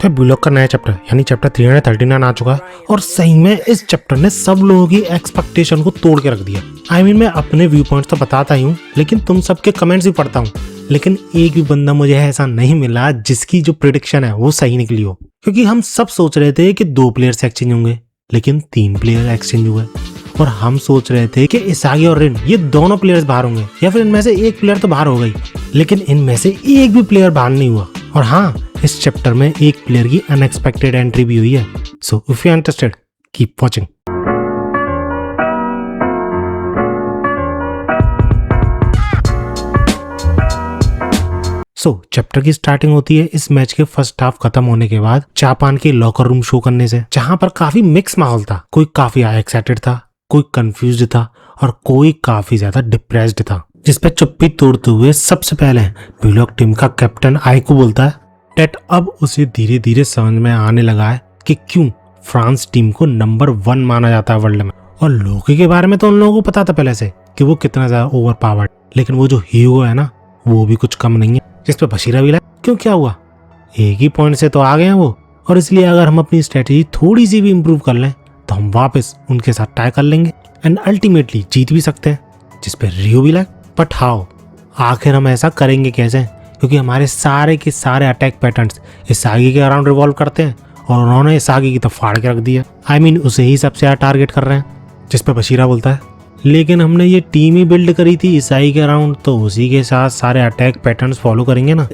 तो ब्लॉग का नया चैप्टर यानी चैप्टर 339 आ चुका है और सही में इस चैप्टर ने सब लोगों की एक्सपेक्टेशन को तोड़ के रख दिया। मैं अपने व्यू पॉइंट्स तो बताता ही हूँ, लेकिन तुम सबके कमेंट्स भी पढ़ता हूँ, लेकिन एक भी बंदा मुझे ऐसा नहीं मिला जिसकी जो प्रिडिक्शन है वो सही निकली हो। क्योंकि हम सब सोच रहे थे कि 2 प्लेयर्स एक्सचेंज होंगे, लेकिन 3 प्लेयर एक्सचेंज हुए। और हम सोच रहे थे कि इसागी और रिन ये दोनों प्लेयर्स बाहर होंगे या फिर इनमें से एक प्लेयर तो बाहर हो गई, लेकिन इनमें से एक भी प्लेयर बाहर नहीं हुआ। और हाँ, इस चैप्टर में एक प्लेयर की अनएक्सपेक्टेड एंट्री भी हुई है। So if you are interested keep watching. Chapter की स्टार्टिंग होती है इस मैच के फर्स्ट हाफ खत्म होने के बाद जापान के लॉकर रूम शो करने से, जहां पर काफी मिक्स माहौल था। कोई काफी एक्साइटेड था, कोई कंफ्यूज्ड था और कोई काफी ज्यादा डिप्रेस्ड था। जिसपे चुप्पी तोड़ते हुए सबसे पहले ब्लॉक टीम का कैप्टन आइकू बोलता है डेट अब उसे धीरे धीरे समझ में आने लगा है कि क्यों फ्रांस टीम को नंबर 1 माना जाता है वर्ल्ड में। और लोकी के बारे में तो उन लोगों को पता था पहले से कि वो कितना ज्यादा ओवर पावर्ड, लेकिन वो जो हीरो है ना वो भी कुछ कम नहीं है। जिसपे बशीरा भी लगा क्यों क्या हुआ, एक ही पॉइंट से तो आ गए हैं वो, और इसलिए अगर हम अपनी स्ट्रेटेजी थोड़ी सी भी इम्प्रूव कर लें तो हम वापस उनके साथ टाई कर लेंगे एंड अल्टीमेटली जीत भी सकते हैं। जिसपे रियो भी लगा बट हाउ, आखिर हम ऐसा करेंगे कैसे, क्योंकि हमारे सारे के सारे अटैक पैटर्न्स इसागी के अराउंड रिवॉल्व करते हैं और उन्होंने इसागी की तो फाड़ के रख दिया। उसे ही सबसे ज्यादा टारगेट कर रहे हैं। जिसपे बशीरा बोलता है लेकिन हमने ये टीम ही बिल्ड करी थी इसाई के अराउंड, तो उसी के साथ सारे अटैक पैटर्न्स फॉलो करेंगे ना।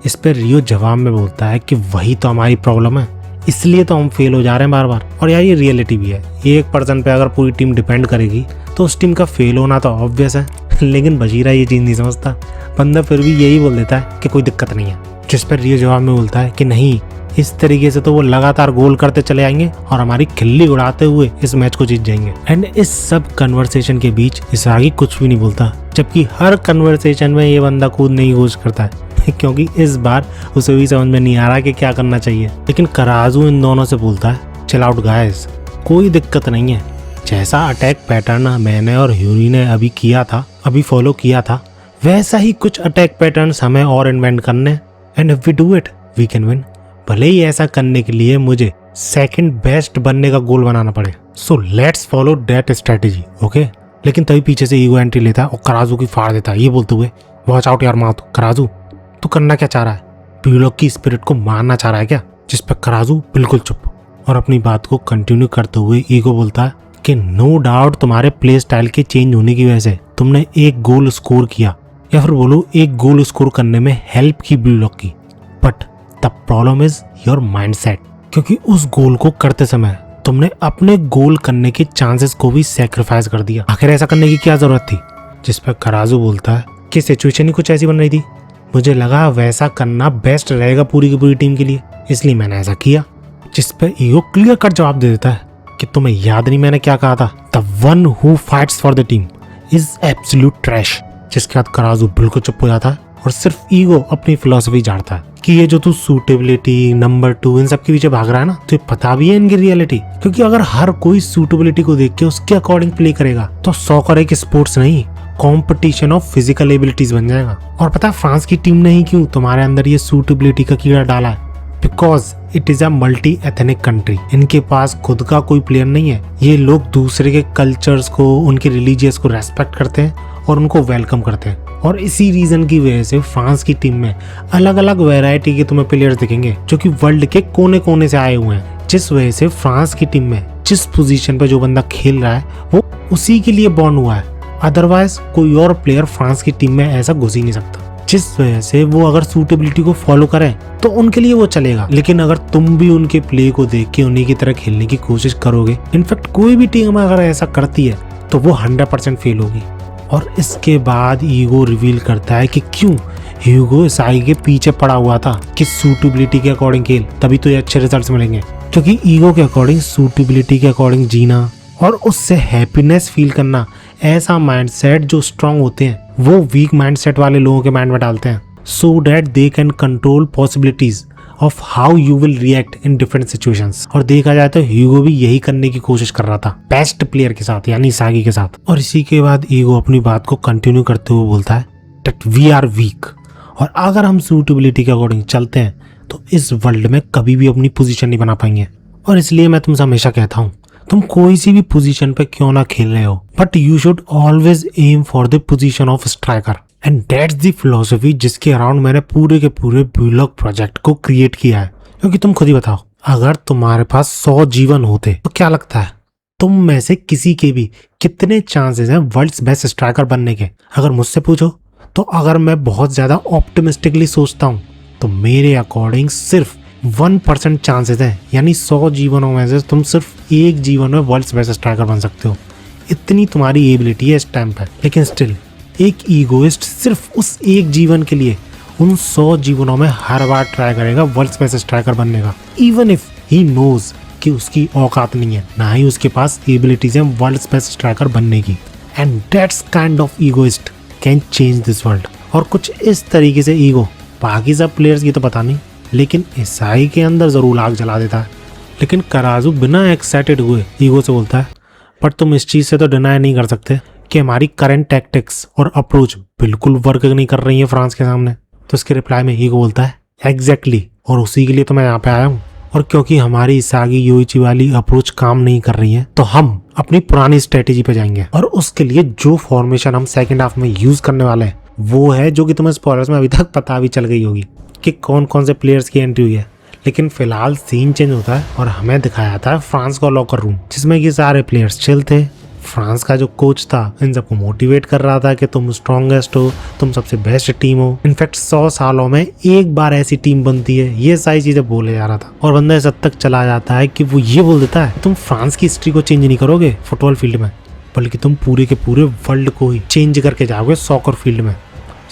इस पर रियो जवाब में बोलता है कि वही तो हमारी प्रॉब्लम है, इसलिए तो हम फेल हो जा रहे हैं बार बार। और यार ये रियलिटी भी है, एक पर्सन पे अगर पूरी टीम डिपेंड करेगी तो उस टीम का फेल होना तो ऑब्वियस है। लेकिन बशीरा ये चीज नहीं समझता, बंदा फिर भी यही बोल देता है कि कोई दिक्कत नहीं है। जिस पर रियो जवाब में बोलता है कि नहीं, इस तरीके से तो वो लगातार गोल करते चले आएंगे और हमारी खिल्ली उड़ाते हुए इस मैच को जीत जाएंगे। एंड इस सब कन्वर्सेशन के बीच इसागी कुछ भी नहीं बोलता, जबकि हर कन्वर्सेशन में ये बंदा कूदने की कोशिश करता है क्योंकि इस बार उसे भी समझ में नहीं आ रहा कि क्या करना चाहिए। लेकिन कराजू इन दोनों से बोलता है चिल आउट गाइस, कोई दिक्कत नहीं है, जैसा अटैक पैटर्न मैंने और ह्यूरी ने अभी फॉलो किया था वैसा ही कुछ अटैक पैटर्न्स हमें और इन्वेंट करने, and if we do it we can win. भले ही ऐसा करने के लिए मुझे सेकंड बेस्ट बनने का गोल बनाना पड़े। So let's follow that strategy, okay. लेकिन तभी पीछे से ईगो एंट्री लेता है और कराजू की फाड़ देता है, ये बोलते हुए वॉच आउट यार माउथ। कराजू तू करना क्या चाह रहा है, ब्लॉक की स्पिरिट को मारना चाह रहा है क्या। जिस पर कराजू बिल्कुल चुप और अपनी बात को कंटिन्यू करते हुए ईगो बोलता है कि नो डाउट तुम्हारे प्ले स्टाइल के चेंज होने की वजह से तुमने एक गोल स्कोर किया, या फिर बोलो एक गोल स्कोर करने में हेल्प की ब्लॉक की, but the problem is your mindset. क्योंकि उस गोल को करते समय तुमने अपने गोल करने के चांसेस को भी सैक्रिफाइस कर दिया। आखिर ऐसा करने की क्या जरूरत थी। जिस पर कराजू बोलता है कि सिचुएशन ही कुछ ऐसी बन रही थी, मुझे लगा वैसा करना बेस्ट रहेगा पूरी की पूरी टीम के लिए, इसलिए मैंने ऐसा किया। जिस पर ईगो क्लियर कट जवाब दे देता है कि तुम्हें याद नहीं मैंने क्या कहा था, the one who fights for the team is absolute trash. जिसके बाद कराजू बिल्कुल चुप हो जाता है और सिर्फ ईगो अपनी फिलॉसफी झाड़ता है कि ये जो तू सूटेबिलिटी नंबर 2 इन सब के पीछे भाग रहा है ना, तो पता भी है इनकी रियलिटी। क्योंकि अगर हर कोई सूटेबिलिटी को देख के उसके अकॉर्डिंग प्ले करेगा तो सॉकर एक स्पोर्ट्स नहीं, कॉम्पिटिशन ऑफ फिजिकल एबिलिटीज बन जाएगा। और पता है फ्रांस की टीम ने ही क्यों तुम्हारे अंदर ये सूटेबिलिटी का कीड़ा डाला है, because it is a multi ethnic country. इनके पास खुद का कोई प्लेयर नहीं है, ये लोग दूसरे के कल्चर्स को, उनके रिलीजियस को रेस्पेक्ट करते हैं और उनको वेलकम करते हैं। और इसी रीजन की वजह से फ्रांस की टीम में अलग अलग वैरायटी के तुम्हें प्लेयर्स दिखेंगे जो कि वर्ल्ड के कोने कोने से आए हुए हैं। जिस वजह से फ्रांस की टीम में जिस पोजीशन पे जो बंदा खेल रहा है वो उसी के लिए बॉर्न हुआ है, अदरवाइज कोई और प्लेयर फ्रांस की टीम में ऐसा घुस ही नहीं सकता। जिस वजह से वो अगर सूटेबिलिटी को फॉलो करें तो उनके लिए वो चलेगा, लेकिन अगर तुम भी उनके प्ले को देख के उन्हीं की तरह खेलने की कोशिश करोगे, इनफैक्ट कोई भी टीम अगर ऐसा करती है तो वो 100% फेल होगी। और इसके बाद ईगो रिवील करता है कि क्यों ह्यूगो इसागी के पीछे पड़ा हुआ था कि सूटेबिलिटी के अकॉर्डिंग खेल, तभी तो ये अच्छे रिजल्ट्स मिलेंगे। क्योंकि ईगो के अकॉर्डिंग सूटेबिलिटी के अकॉर्डिंग जीना और उससे हैप्पीनेस फील करना, ऐसा माइंडसेट जो स्ट्रांग होते हैं वो वीक माइंडसेट वाले लोगों के माइंड में डालते हैं, so that they can control possibilities of how you will react in different situations. और देखा जाए तो ह्यूगो भी यही करने की कोशिश कर रहा था बेस्ट प्लेयर के साथ यानी इसागी के साथ। और इसी के बाद ईगो अपनी बात को कंटिन्यू करते हुए बोलता है दैट वी आर वीक, और अगर हम सूटेबिलिटी के अकॉर्डिंग चलते हैं तो इस वर्ल्ड में कभी भी अपनी पोजीशन नहीं बना पाएंगे। और इसलिए मैं तुमसे हमेशा कहता हूँ, तुम कोई सी भी पोजीशन पे क्यों ना खेल रहे हो, but you should always aim for the position of striker. And that's the philosophy जिसके अराउंड मैंने पूरे के पूरे ब्लॉग प्रोजेक्ट को क्रिएट किया है। क्योंकि तुम खुद ही बताओ, अगर तुम्हारे पास 100 जीवन होते तो क्या लगता है तुम में से किसी के भी कितने चांसेस हैं वर्ल्ड्स बेस्ट स्ट्राइकर बनने के? अगर मुझसे पूछो तो अगर मैं बहुत ज्यादा ऑप्टिमिस्टिकली सोचता हूँ तो मेरे अकॉर्डिंग सिर्फ 1% चांसेस हैं, यानी 100 जीवनों में से तुम सिर्फ एक जीवन में वर्ल्ड्स बेस्ट स्ट्राइकर बन सकते हो। इतनी तुम्हारी एबिलिटी है इस टाइम पर। लेकिन स्टिल एक ईगोइस्ट सिर्फ उस एक जीवन के लिए उन 100 जीवनों में हर बार ट्राई करेगा वर्ल्ड्स बेस्ट स्ट्राइकर बनने का, इवन इफ ही नोज कि उसकी औकात नहीं है, ना ही उसके पास एबिलिटीज हैं वर्ल्ड्स बेस्ट स्ट्राइकर बनने की। And that's kind of egoist can change this world. और कुछ इस तरीके से ईगो बाकी सब प्लेयर्स की तो पता नहीं, लेकिन ईसाई के अंदर जरूर आग जला देता है। लेकिन कराजू बिना एक्साइटेड हुए ईगो से बोलता है, पर तुम इस चीज से तो डिनाई नहीं कर सकते कि हमारी करंट टैक्टिक्स और अप्रोच बिल्कुल वर्क नहीं कर रही है फ्रांस के सामने। तो इसके रिप्लाई में ईगो बोलता है, एग्जैक्टली, और उसी के लिए तो मैं यहाँ पे आया हूँ। और क्योंकि हमारी इसागी योइची वाली अप्रोच काम नहीं कर रही है तो हम अपनी पुरानी स्ट्रेटेजी पे जाएंगे। और उसके लिए जो फॉर्मेशन हम सेकंड हाफ में यूज करने वाले हैं वो है जो कि तुम्हें स्पॉयलर्स में अभी तक पता भी चल गई होगी कि कौन कौन से प्लेयर्स की एंट्री हुई है। लेकिन फिलहाल सीन चेंज होता है और हमें दिखाया जाता है फ्रांस का लॉकर रूम, जिसमें कि सारे प्लेयर्स चिल थे। फ्रांस का जो कोच था इन सबको मोटिवेट कर रहा था कि तुम स्ट्रॉन्गेस्ट हो, तुम सबसे बेस्ट टीम हो। इनफैक्ट 100 सालों में एक बार ऐसी टीम बनती है, ये सारी चीजें बोले जा रहा था। और बंदा इस हद तक चला जाता है कि वो ये बोल देता है, तुम फ्रांस की हिस्ट्री को चेंज नहीं करोगे फुटबॉल फील्ड में, बल्कि तुम पूरे के पूरे वर्ल्ड को ही चेंज करके जाओगे सॉकर फील्ड में।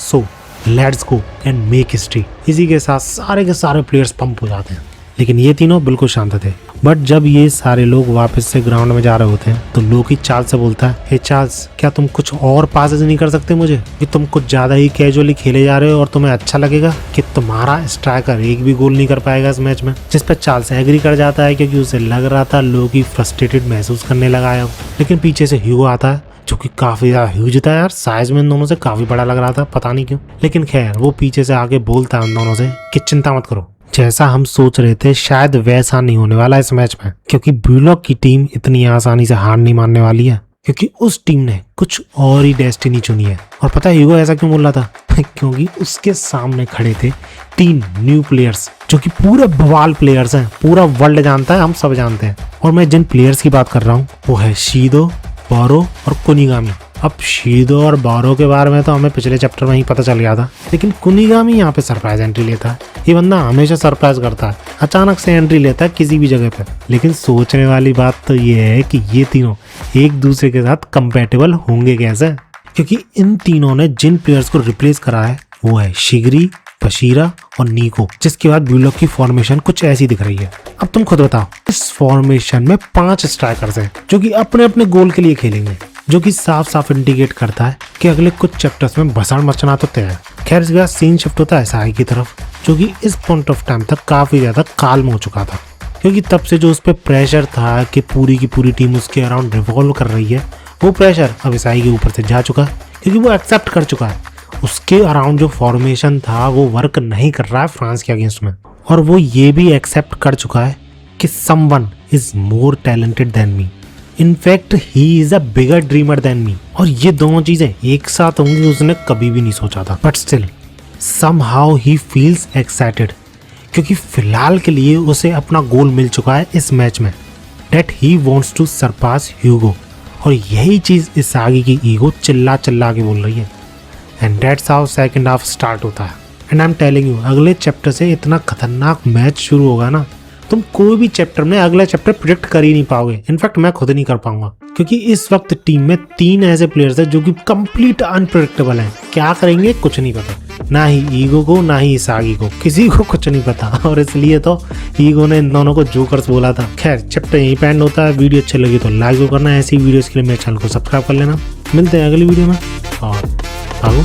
So let's go and make history. इसी के साथ सारे के सारे प्लेयर्स पंप हो जाते हैं। लेकिन ये तीनों बिल्कुल शांत थे। बट जब ये सारे लोग वापस से ग्राउंड में जा रहे होते हैं तो लोकी चार्ल्स से बोलता है, हे चार्ल्स, क्या तुम कुछ और पासेस नहीं कर सकते मुझे? कि तुम कुछ ज्यादा ही कैजुअली खेले जा रहे हो और तुम्हें अच्छा लगेगा कि तुम्हारा स्ट्राइकर एक भी गोल नहीं कर पाएगा इस मैच में। जिस पर चार्ल्स एग्री कर जाता है क्योंकि उसे लग रहा था लोकी फ्रस्ट्रेटेड महसूस करने लगा है। लेकिन पीछे से ह्यूगो आता है जो कि काफी ज्यादा ह्यूज था यार, साइज में इन दोनों से काफी बड़ा लग रहा था, पता नहीं क्यों। लेकिन खैर वो पीछे से आके बोलता है उन दोनों से कि चिंता मत करो, जैसा हम सोच रहे थे शायद वैसा नहीं होने वाला इस मैच में, क्योंकि ब्यूलॉक की टीम इतनी आसानी से हार नहीं मानने वाली है, क्योंकि उस टीम ने कुछ और ही डेस्टिनी चुनी है। और पता है ह्यूगो ऐसा क्यों बोल रहा था? क्योंकि उसके सामने खड़े थे 3 न्यू प्लेयर्स जो कि पूरे बवाल प्लेयर्स हैं, पूरा वर्ल्ड जानता है, हम सब जानते हैं। और मैं जिन प्लेयर्स की बात कर रहा हूँ वो है शीदो, बारो और कुनिगामी। अब शीदो और बारो के बारे में तो हमें पिछले चैप्टर में ही पता चल गया था, लेकिन कुनिगामी यहाँ पे सरप्राइज एंट्री लेता है। ये बंदा हमेशा सरप्राइज करता है, अचानक से एंट्री लेता है किसी भी जगह पे। लेकिन सोचने वाली बात तो ये है कि ये तीनों एक दूसरे के साथ कंपैटिबल होंगे कैसे? क्योंकि इन तीनों ने जिन प्लेयर्स को रिप्लेस करा है वो है शिगरी, बशीरा और नीको, जिसके बाद ब्यूलॉक की फॉर्मेशन कुछ ऐसी दिख रही है। अब तुम खुद बताओ, इस फॉर्मेशन में 5 स्ट्राइकर्स हैं जो कि अपने अपने गोल के लिए खेलेंगे, जो कि साफ साफ इंडिकेट करता है कि अगले कुछ चैप्टर्स में भसड़ मचना तो तय है। खैर इसके बाद सीन शिफ्ट होता है साई की तरफ, जो कि इस पॉइंट ऑफ टाइम तक काफी ज्यादा काल्म हो चुका था, क्योंकि तब से जो उस पर प्रेशर था कि पूरी की पूरी टीम उसके अराउंड रिवॉल्व कर रही है, वो प्रेशर अब ईसाई के ऊपर से जा चुका है, क्योंकि वो एक्सेप्ट कर चुका है उसके अराउंड जो फॉर्मेशन था वो वर्क नहीं कर रहा है फ्रांस के अगेंस्ट में। और वो ये भी एक्सेप्ट कर चुका है कि someone is more talented than me, in fact he is a bigger dreamer than me. और ये दोनों चीजें एक साथ होंगी उसने कभी भी नहीं सोचा था। But still somehow he feels excited, क्योंकि फिलहाल के लिए उसे अपना गोल मिल चुका है इस मैच में, that he wants to surpass Hugo. और यही चीज इस आगे की ईगो चिल्ला चिल्ला के बोल रही है। And that's how second half start होता है। And I am telling you, अगले चैप्टर से इतना खतरनाक मैच शुरू होगा ना, तुम कोई भी चैप्टर में अगला चैप्टर प्रिडिक्ट कर ही नहीं पाओगे। इनफैक्ट मैं खुद नहीं कर पाऊंगा, क्योंकि इस वक्त टीम में 3 ऐसे प्लेयर्स हैं जो कि कंप्लीट अनप्रेडिक्टेबल हैं। क्या करेंगे कुछ नहीं पता, ना ही ईगो को ना ही इसागी को, किसी को कुछ नहीं पता। और इसलिए तो ईगो ने इन दोनों को जोकर्स बोला था। खैर चैप्टर यहीं पे एंड होता है। वीडियो अच्छी लगी तो लाइक करना, ऐसी वीडियोस के लिए मेरे चैनल को सब्सक्राइब कर लेना। मिलते हैं अगली वीडियो में और भागो।